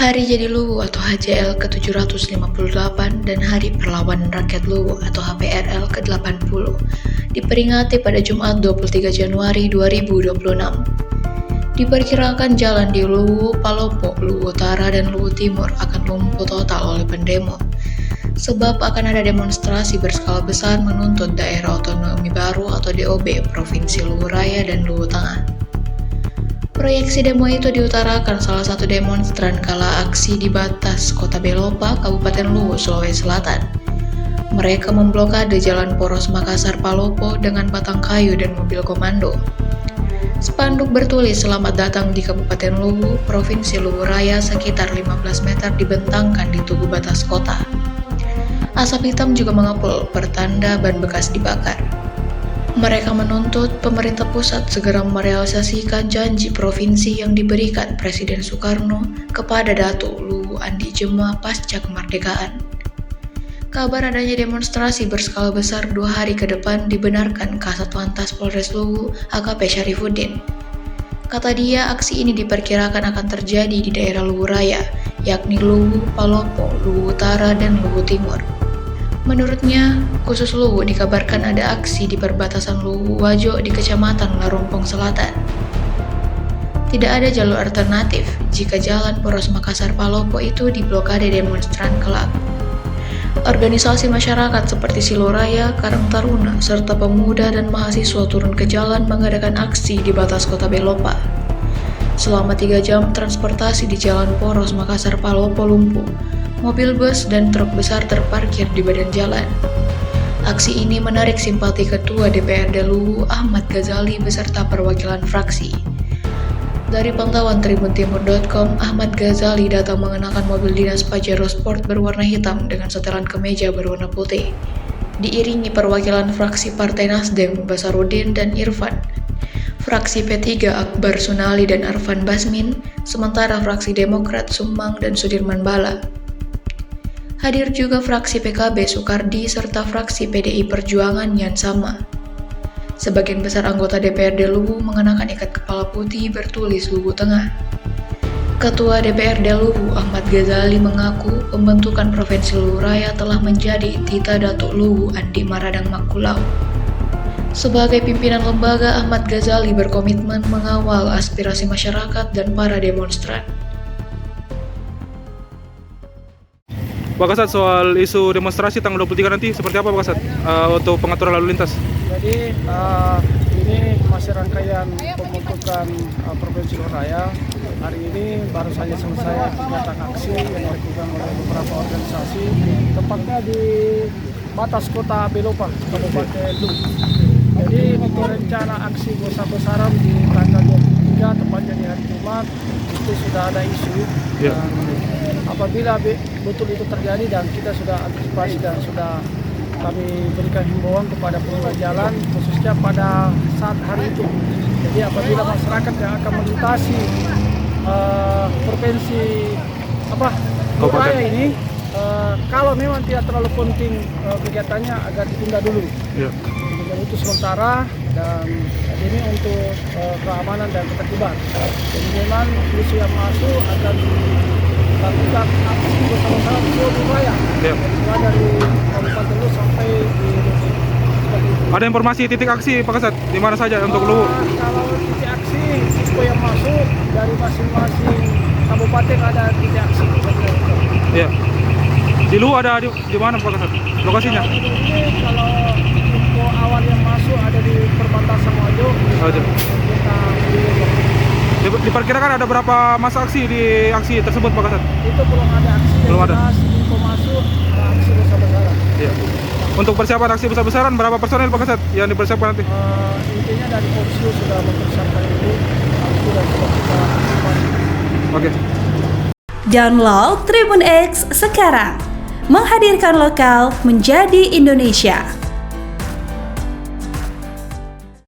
Hari Jadi Luwu atau HJL ke-758 dan Hari Perlawanan Rakyat Luwu atau HPRL ke-80 diperingati pada Jumat 23 Januari 2026. Diperkirakan jalan di Luwu, Palopo, Luwu Utara, dan Luwu Timur akan lumpuh total oleh pendemo, sebab akan ada demonstrasi berskala besar menuntut daerah otonomi baru atau DOB Provinsi Luwu Raya dan Luwu Tengah. Proyeksi demo itu diutarakan salah satu demonstran kala aksi di batas Kota Belopa, Kabupaten Luwu, Sulawesi Selatan. Mereka memblokade Jalan Poros Makassar Palopo dengan batang kayu dan mobil komando. Spanduk bertulis "Selamat datang di Kabupaten Luwu, Provinsi Luwu Raya" sekitar 15 meter dibentangkan di tugu batas kota. Asap hitam juga mengepul, pertanda ban bekas dibakar. Mereka menuntut pemerintah pusat segera merealisasikan janji provinsi yang diberikan Presiden Soekarno kepada Datuk Luwu Andi Jema pasca kemerdekaan. Kabar adanya demonstrasi berskala besar 2 hari ke depan dibenarkan Kasat Lantas Polres Luwu AKP Syarifuddin. Kata dia, aksi ini diperkirakan akan terjadi di daerah Luwu Raya, yakni Luwu, Palopo, Luwu Utara, dan Luwu Timur. Menurutnya, khusus Luwu dikabarkan ada aksi di perbatasan Luwu Wajo di Kecamatan Larompong Selatan. Tidak ada jalur alternatif jika jalan Poros Makassar Palopo itu diblokade demonstran kelak. Organisasi masyarakat seperti Siloraya, Karang Taruna, serta pemuda dan mahasiswa turun ke jalan mengadakan aksi di batas Kota Belopa. Selama 3 jam transportasi di jalan Poros Makassar Palopo lumpuh. Mobil bus dan truk besar terparkir di badan jalan. Aksi ini menarik simpati Ketua DPRD Luwu Ahmad Ghazali beserta perwakilan fraksi. Dari pantauan tribuntimur.com, Ahmad Ghazali datang mengenakan mobil dinas Pajero Sport berwarna hitam dengan setelan kemeja berwarna putih. Diiringi perwakilan fraksi Partai Nasdem Basarudin dan Irfan, fraksi P3 Akbar Sunali dan Arfan Basmin, sementara fraksi Demokrat Sumang dan Sudirman Bala. Hadir juga fraksi PKB Soekardi serta fraksi PDI Perjuangan Yan Sama. Sebagian besar anggota DPRD Luwu mengenakan ikat kepala putih bertulis Luwu Tengah. Ketua DPRD Luwu Ahmad Ghazali mengaku pembentukan Provinsi Luwu Raya telah menjadi tita Datuk Luwu Andi Maradang Makulau. Sebagai pimpinan lembaga, Ahmad Ghazali berkomitmen mengawal aspirasi masyarakat dan para demonstran. Pak Kasat, soal isu demonstrasi tanggal 23 nanti seperti apa Pak Kasat untuk pengaturan lalu lintas? Jadi ini masih rangkaian pembentukan Provinsi Luwu Raya. Hari ini baru saja selesai kegiatan aksi yang dilakukan oleh beberapa organisasi, tepatnya di batas Kota Belopa, Kabupaten Luwu. Jadi untuk rencana aksi besar-besaran di tanggal 23, tepatnya di hari Jumat, itu sudah ada isu. Ya. Apabila betul itu terjadi dan kita sudah antisipasi dan sudah kami berikan himbauan kepada pengguna jalan khususnya pada saat hari itu. Jadi apabila masyarakat yang akan melintasi provinsi Luwu Raya ini, kalau memang tidak terlalu penting kegiatannya agar ditunda dulu. Ya. Dan itu sementara dan ini untuk keamanan dan ketertiban. Jadi memang isu yang masuk akan lakukan aksi bersama-sama di Luwu Raya. Ya. Dari Kabupaten Luwu sampai di Luwu. Ada informasi titik aksi Pak Kasat di mana saja untuk Luwu? Kalau titik aksi info yang masuk dari masing-masing kabupaten ada titik aksi. Ya. Di Luwu ada di mana Pak Kasat? Lokasinya? Kalau info awal yang masuk ada di perbatasan Wajo. Diperkirakan ada berapa masa aksi di aksi tersebut Pak Kasat? Itu belum ada aksi. Belum ada. Info masuk aksi besar-besaran. Ya. Untuk persiapan aksi besar-besaran berapa personel Pak Kasat yang dipersiapkan nanti? Intinya dari Polisi sudah mempersiapkan itu. Sudah kita antisipasi. Oke. Download Tribun X sekarang. Menghadirkan lokal menjadi Indonesia.